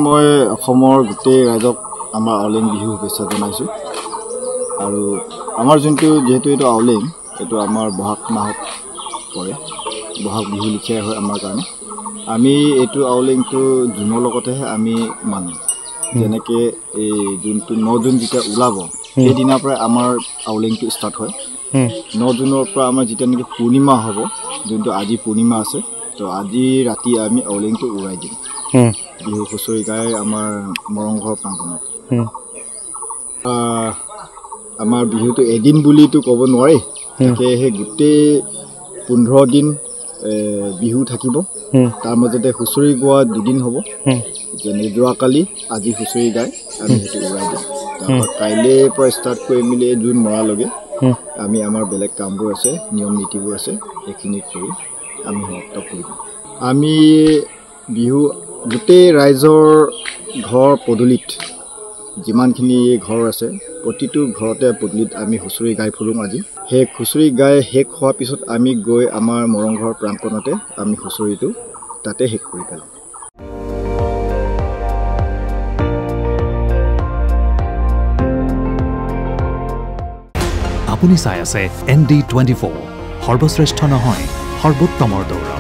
মই অসমৰ গোটেই ৰাইজক আমাৰ আউলেং বিহু শুভেচ্ছা জনাইছোঁ আৰু আমাৰ যোনটো যেহেতু এইটো আউলেং এইটো আমাৰ বহাগ মাহত পৰে বহাগ বিহু লিখিয়াই হয় আমাৰ কাৰণে আমি এইটো আউলেংটো জুনৰ লগতেহে আমি মানো যেনেকৈ এই যোনটো 9 জুন যেতিয়া ওলাব সেইদিনাৰ পৰা আমাৰ আউলেংটো ষ্টাৰ্ট হয় 9 জুনৰ পৰা আমাৰ যেতিয়া নেকি পূৰ্ণিমা হ'ব যোনটো আজি পূৰ্ণিমা আছে তো আজি ৰাতি আমি আউলেংটো উৰাই দিম বিহু হুঁচৰি গাই আমাৰ মৰংঘৰ প্ৰাংগণত আমাৰ বিহুটো এদিন বুলিতো ক'ব নোৱাৰি সেয়েহে গোটেই 15 দিন বিহু থাকিব তাৰ মাজতে হুঁচৰি গোৱা 2 দিন হ'ব যেনে যোৱাকালি আজি হুঁচৰি গাই আমি সেইটো উৰাই দিম তাৰপৰা কাইলৈ পৰা ষ্টাৰ্ট কৰি মিলি জুন মৰালৈকে আমি আমাৰ বেলেগ কামবোৰ আছে নিয়ম নীতিবোৰ আছে সেইখিনি কৰি আমি সমাপ্ত কৰিম আমি বিহু গোটেই ৰাইজৰ ঘৰ পদূলিত যিমানখিনি ঘৰ আছে প্ৰতিটো ঘৰতে পদূলিত আমি হুঁচৰি গাই ফুৰোঁ আজি সেই হুঁচৰি গাই শেষ হোৱাৰ পিছত আমি গৈ আমাৰ মৰংঘৰ প্ৰাংগণতে আমি হুঁচৰিটো তাতে শেষ কৰি পেলাওঁ আপুনি চাই আছে ND24 সৰ্বশ্ৰেষ্ঠ নহয় সৰ্বোত্তমৰ দৌৰ